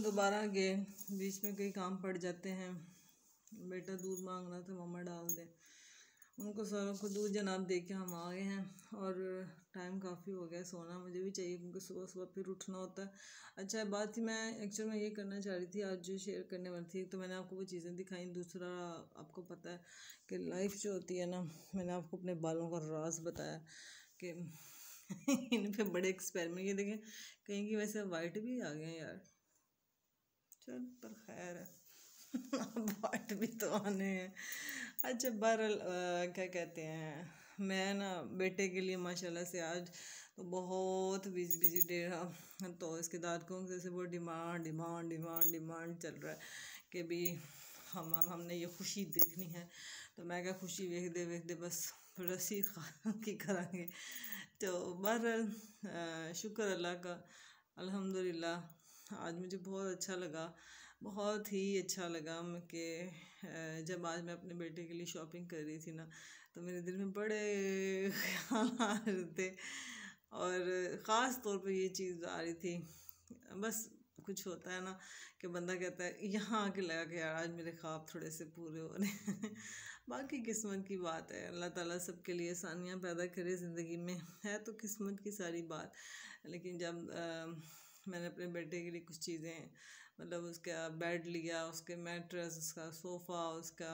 दोबारा गए, बीच में कई काम पड़ जाते हैं। बेटा दूध मांग रहा था, मम्मा डाल दे। उनको सारों को दूध जनाब दे के हम आ गए हैं। और टाइम काफ़ी हो गया, सोना मुझे भी चाहिए क्योंकि सुबह सुबह फिर उठना होता है। अच्छा बात थी, मैं एक्चुअल में ये करना चाह रही थी आज जो शेयर करने वाली थी, तो मैंने आपको वो चीज़ें दिखाई। दूसरा आपको पता है कि लाइफ जो होती है ना, मैंने आपको अपने बालों का राज बताया कि इन पे बड़े एक्सपेरिमेंट। ये देखें कहीं की वैसे वाइट भी आ गए यार, चल पर खैर है वाइट भी तो आने हैं। अच्छा बहरहाल क्या कहते हैं, मैं ना बेटे के लिए माशाल्लाह से आज तो बहुत बिजी डे रहा। तो इसके दादकों से वो डिमांड डिमांड डिमांड डिमांड चल रहा है कि भी हमने ये खुशी देखनी है। तो मैं क्या खुशी वेख दे बस रस्सी की करांगे। तो बहरहाल शुक्र अल्लाह का, अल्हम्दुलिल्लाह आज मुझे बहुत अच्छा लगा, बहुत ही अच्छा लगा कि जब आज मैं अपने बेटे के लिए शॉपिंग कर रही थी ना, तो मेरे दिल में बड़े ख्याल आ रहे थे। और ख़ास तौर पे ये चीज़ आ रही थी, बस कुछ होता है ना कि बंदा कहता है यहाँ आके लगा कि यार आज मेरे ख्वाब थोड़े से पूरे हो रहे बाकी किस्मत की बात है, अल्लाह ताला सबके लिए आसानियाँ पैदा करे ज़िंदगी में, है तो किस्मत की सारी बात। लेकिन जब मैंने अपने बेटे के लिए कुछ चीज़ें, मतलब उसका बेड लिया, उसके मैट्रेस, उसका सोफ़ा, उसका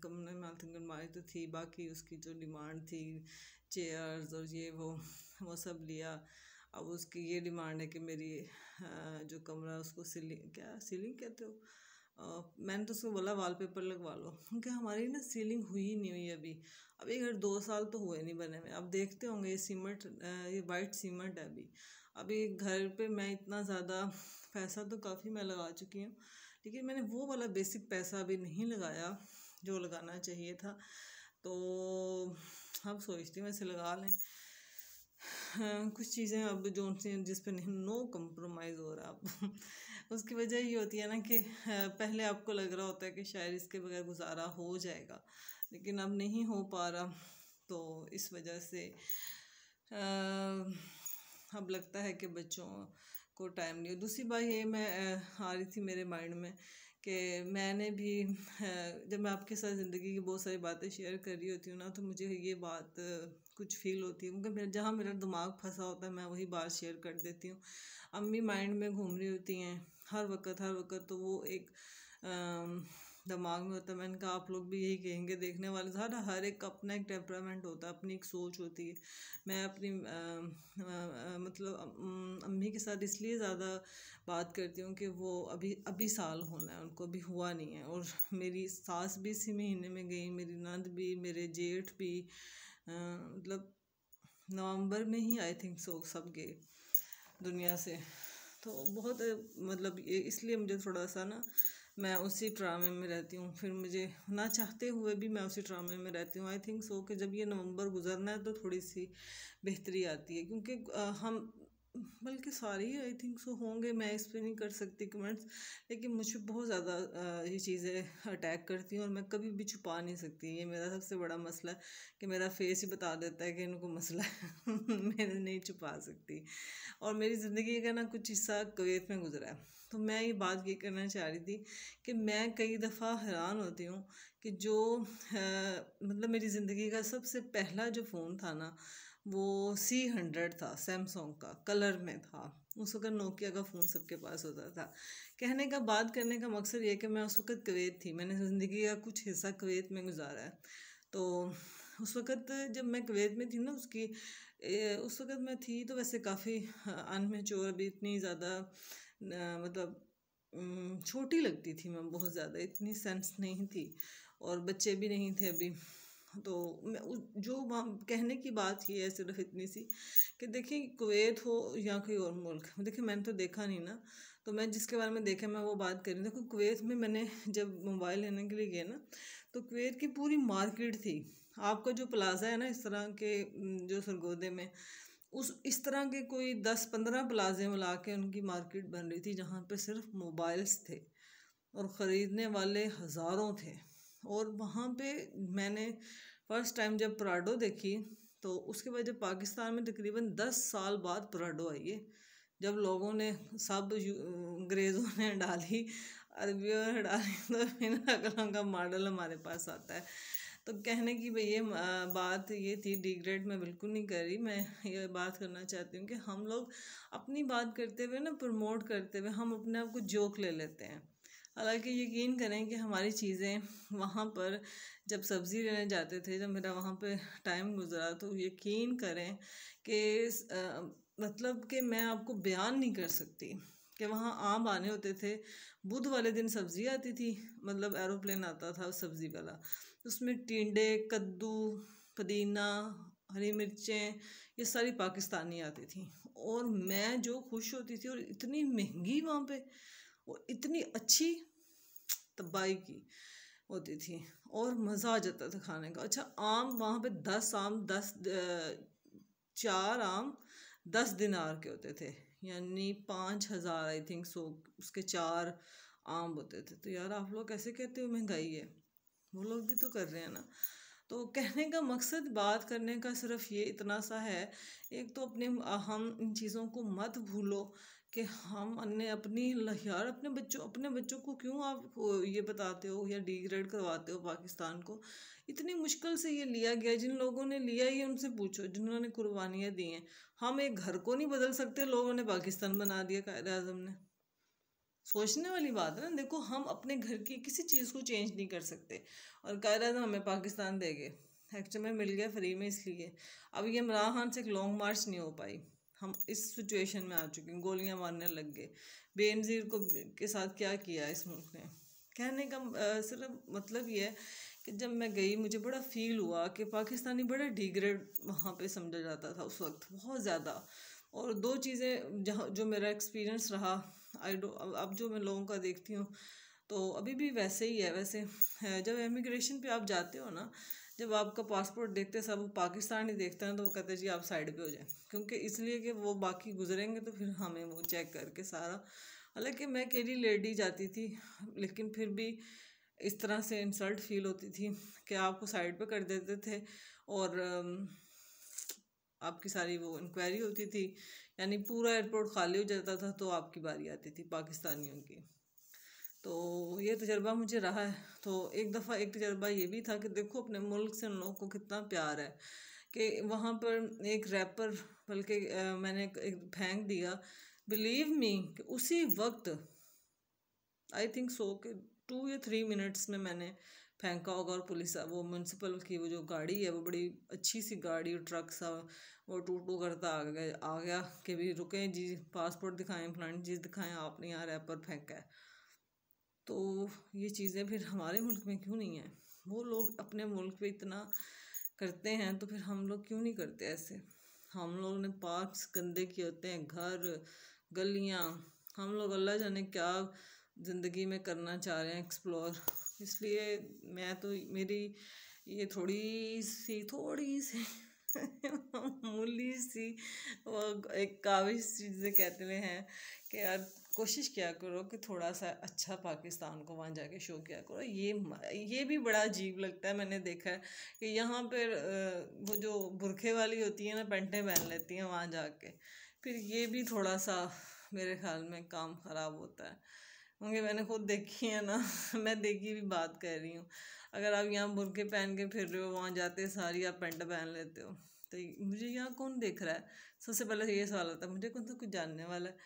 कमरे में अलमारी तो थी, बाकी उसकी जो डिमांड थी चेयर्स और ये वो सब लिया। अब उसकी ये डिमांड है कि मेरी जो कमरा उसको सीलिंग कहते हो, मैंने तो उसको बोला वॉलपेपर लगवा लो, क्योंकि हमारी ना सीलिंग हुई ही नहीं हुई अभी घर 2 साल तो हुए नहीं बने में। अब देखते होंगे ये सीमेंट, ये वाइट सीमेंट है अभी घर पे। मैं इतना ज़्यादा पैसा तो काफ़ी मैं लगा चुकी हूँ, लेकिन मैंने वो वाला बेसिक पैसा अभी नहीं लगाया जो लगाना चाहिए था। तो अब सोचती हूँ वैसे लगा लें। कुछ चीज़ें अब जो उनसे जिस पे नहीं नो कम्प्रोमाइज़ हो रहा अब उसकी वजह ये होती है ना कि पहले आपको लग रहा होता है कि शायद इसके बगैर गुजारा हो जाएगा, लेकिन अब नहीं हो पा रहा। तो इस वजह से अब लगता है कि बच्चों को टाइम नहीं। दूसरी बात ये मैं आ रही थी मेरे माइंड में कि मैंने भी जब मैं आपके साथ ज़िंदगी की बहुत सारी बातें शेयर कर रही होती हूँ ना, तो मुझे ये बात कुछ फील होती है, क्योंकि जहाँ मेरा दिमाग फंसा होता है मैं वही बात शेयर कर देती हूँ। अम्मी माइंड में घूम रही होती हैं हर वक्त, तो वो एक दिमाग में होता है। मैंने कहा आप लोग भी यही कहेंगे देखने वाले, हर एक का अपना एक टेम्परामेंट होता है, अपनी एक सोच होती है। मैं अपनी मतलब अम्मी के साथ इसलिए ज़्यादा बात करती हूँ कि वो अभी साल होना है, उनको अभी हुआ नहीं है। और मेरी सास भी इसी महीने में गई, मेरी नंद भी, मेरे जेठ भी, मतलब नवंबर में ही आई थिंक सो सब गए दुनिया से। तो बहुत मतलब ये इसलिए मुझे थोड़ा सा ना, मैं उसी ड्रामे में रहती हूँ, फिर मुझे ना चाहते हुए भी मैं उसी ड्रामे में रहती हूँ। आई थिंक सो कि जब ये नवंबर गुजरना है तो थोड़ी सी बेहतरी आती है, क्योंकि हम बल्कि सारे ही आई थिंक सो होंगे, मैं इस पर नहीं कर सकती कमेंट्स, लेकिन मुझे बहुत ज़्यादा ये चीज़ें अटैक करती हैं और मैं कभी भी छुपा नहीं सकती। ये मेरा सबसे बड़ा मसला है कि मेरा फेस ही बता देता है कि इनको मसला है मैं नहीं छुपा सकती। और मेरी ज़िंदगी का ना कुछ हिस्सा कुवैत में गुजरा है, तो मैं ये बात ये करना चाह रही थी कि मैं कई दफ़ा हैरान होती हूँ कि जो मतलब मेरी ज़िंदगी का सबसे पहला जो फ़ोन था ना, वो C100 था, सैमसंग का, कलर में था। उस वक्त नोकिया का फ़ोन सबके पास होता था। कहने का बात करने का मकसद ये कि मैं उस वक्त कुवैत थी, मैंने ज़िंदगी का कुछ हिस्सा कुवैत में गुजारा है। तो उस वक्त जब मैं कुवैत में थी ना, उस वक्त मैं थी तो वैसे काफ़ी अनमेच्योर, अभी इतनी ज़्यादा मतलब छोटी लगती थी मैं, बहुत ज़्यादा इतनी सेंस नहीं थी और बच्चे भी नहीं थे अभी। तो मैं जो कहने की बात ये है सिर्फ इतनी सी कि देखिए कुवैत हो या कोई और मुल्क, देखिए मैंने तो देखा नहीं ना, तो मैं जिसके बारे में देखा मैं वो बात कर रही हूँ। देखो कुवैत में मैंने जब मोबाइल लेने के लिए गया ना, तो कुवैत की पूरी मार्केट थी। आपका जो प्लाजा है ना इस तरह के जो सरगोदे में, इस तरह के कोई 10-15 प्लाजे मिला के उनकी मार्केट बन रही थी, जहाँ पे सिर्फ मोबाइल्स थे और ख़रीदने वाले हज़ारों थे। और वहाँ पे मैंने फ़र्स्ट टाइम जब पराडो देखी, तो उसके बाद जब पाकिस्तान में तकरीबन 10 साल बाद पराडो आई है, जब लोगों ने सब अंग्रेज़ों ने डाली, अरबियों ने डाली, तो फिर अगला का मॉडल हमारे पास आता है। तो कहने की भाई ये बात ये थी, डिग्रेड मैं बिल्कुल नहीं कर रही। मैं ये बात करना चाहती हूँ कि हम लोग अपनी बात करते हुए ना, प्रमोट करते हुए हम अपने आप को जोक ले लेते हैं। हालांकि यकीन करें कि हमारी चीज़ें वहाँ पर जब सब्ज़ी लेने जाते थे, जब मेरा वहाँ पे टाइम गुजरा, तो यकीन करें कि मतलब कि मैं आपको बयान नहीं कर सकती कि वहाँ आम आने होते थे। बुध वाले दिन सब्ज़ी आती थी, मतलब एरोप्लेन आता था सब्ज़ी वाला, उसमें टिंडे, कद्दू, पुदीना, हरी मिर्चें, ये सारी पाकिस्तानी आती थी। और मैं जो खुश होती थी, और इतनी महंगी वहाँ पे, और इतनी अच्छी तबाही की होती थी, और मज़ा आ जाता था खाने का। अच्छा, आम वहाँ पे 10 आम 4 आम 10 दिनार के होते थे, यानी 5,000 आई थिंक सो, उसके 4 आम होते थे। तो यार आप लोग कैसे कहते हो महंगाई है, वो लोग भी तो कर रहे हैं ना। तो कहने का मकसद, बात करने का सिर्फ ये इतना सा है, एक तो हम इन चीज़ों को मत भूलो कि हम अन्य अपनी यार अपने बच्चों को क्यों आप ये बताते हो या डिग्रेड करवाते हो पाकिस्तान को। इतनी मुश्किल से ये लिया गया, जिन लोगों ने लिया ये उनसे पूछो, जिन्होंने कुर्बानियाँ दी हैं। हम एक घर को नहीं बदल सकते, लोगों ने पाकिस्तान बना दिया कायदे आज़म ने। सोचने वाली बात है ना। देखो, हम अपने घर की किसी चीज़ को चेंज नहीं कर सकते, और कायदा आज़म हमें पाकिस्तान दे गए, एक्चुअली में मिल गया फ्री में, इसलिए अब ये इमरान खान से एक लॉन्ग मार्च नहीं हो पाई। हम इस सिचुएशन में आ चुके हैं, गोलियां मारने लग गए। बेनज़ीर को के साथ क्या किया इस मुल्क ने। कहने का सिर्फ मतलब ये है कि जब मैं गई, मुझे बड़ा फील हुआ कि पाकिस्तानी बड़ा डिग्रेड वहाँ पे समझा जाता था उस वक्त, बहुत ज़्यादा। और दो चीज़ें जहाँ जो मेरा एक्सपीरियंस रहा, अब जो मैं लोगों का देखती हूँ, तो अभी भी वैसे ही है। वैसे जब इमिग्रेशन पे आप जाते हो ना, जब आपका पासपोर्ट देखते हैं, सब पाकिस्तानी देखते हैं, तो वो कहते हैं जी आप साइड पे हो जाए, क्योंकि इसलिए कि वो बाकी गुजरेंगे तो फिर हमें वो चेक करके सारा। हालांकि मैं अकेली लेडी जाती थी, लेकिन फिर भी इस तरह से इंसल्ट फील होती थी कि आपको साइड पे कर देते थे, और आपकी सारी वो इंक्वायरी होती थी, यानी पूरा एयरपोर्ट खाली हो जाता था, तो आपकी बारी आती थी पाकिस्तानियों की। तो ये तजर्बा मुझे रहा है। तो एक दफ़ा एक तजर्बा ये भी था कि देखो अपने मुल्क से उन लोगों को कितना प्यार है, कि वहाँ पर एक रैपर, बल्कि मैंने एक फेंक दिया, बिलीव मी कि उसी वक्त आई थिंक सो कि 2 या 3 मिनट्स में मैंने फेंका होगा, और पुलिस, वो म्यूनसिपल की वो जो गाड़ी है, वो बड़ी अच्छी सी गाड़ी, ट्रक सा, वो टू टू करता आ गया कि भी रुकें जी, पासपोर्ट दिखाएं, फलानी चीज़ दिखाएं, आपने यहाँ रैपर फेंका है। तो ये चीज़ें फिर हमारे मुल्क में क्यों नहीं है। वो लोग अपने मुल्क पे इतना करते हैं, तो फिर हम लोग क्यों नहीं करते ऐसे। हम लोग ने पार्क्स गंदे किए होते हैं, घर, गलियाँ, हम लोग अल्लाह जाने क्या ज़िंदगी में करना चाह रहे हैं, एक्सप्लोर। इसलिए मैं तो, मेरी ये थोड़ी सी मामूली सी वो एक काविश जिसे कहते हैं कि यार कोशिश किया करो कि थोड़ा सा अच्छा पाकिस्तान को वहाँ जाके शो किया करो। ये भी बड़ा अजीब लगता है। मैंने देखा है कि यहाँ पर वो जो बुरखे वाली होती है ना, पेंटें पहन लेती हैं वहाँ जाके, फिर ये भी थोड़ा सा मेरे ख्याल में काम ख़राब होता है, क्योंकि मैंने खुद देखी है ना। मैं देखी भी बात कर रही हूँ। अगर आप यहाँ बुरखे पहन के फिर रहे हो, वहाँ जाते सारी आप पेंट पहन लेते हो, तो मुझे यहाँ कौन देख रहा है। सबसे पहले ये सवाल आता है, मुझे कौन सा कुछ जानने वाला है,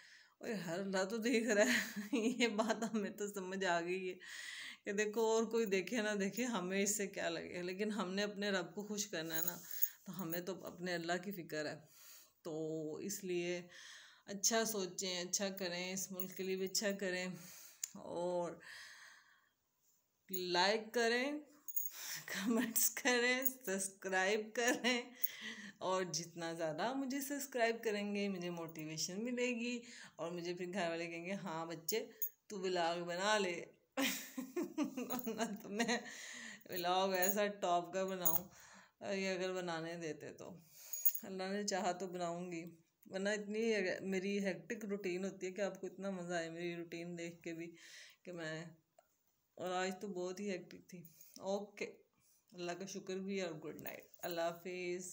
और हर अल्लाह तो देख रहा है। ये बात हमें तो समझ आ गई है कि देखो, और कोई देखे ना देखे, हमें इससे क्या लगे, लेकिन हमने अपने रब को खुश करना है ना, तो हमें तो अपने अल्लाह की फ़िक्र है। तो इसलिए अच्छा सोचें, अच्छा करें, इस मुल्क के लिए भी अच्छा करें, और लाइक करें, कमेंट्स करें, सब्सक्राइब करें, और जितना ज़्यादा मुझे सब्सक्राइब करेंगे मुझे मोटिवेशन मिलेगी, और मुझे फिर घर वाले कहेंगे हाँ बच्चे तू व्लॉग बना ले। वरना तो मैं व्लॉग ऐसा टॉप का बनाऊँ, ये अगर बनाने देते तो अल्लाह ने चाहा तो बनाऊँगी, वरना इतनी मेरी हेक्टिक रूटीन होती है कि आपको इतना मज़ा आए मेरी रूटीन देख के भी कि मैं, और आज तो बहुत ही हेक्टिक थी। ओके, अल्लाह का शुक्र भी है, और गुड नाइट, अल्लाह हाफिज़।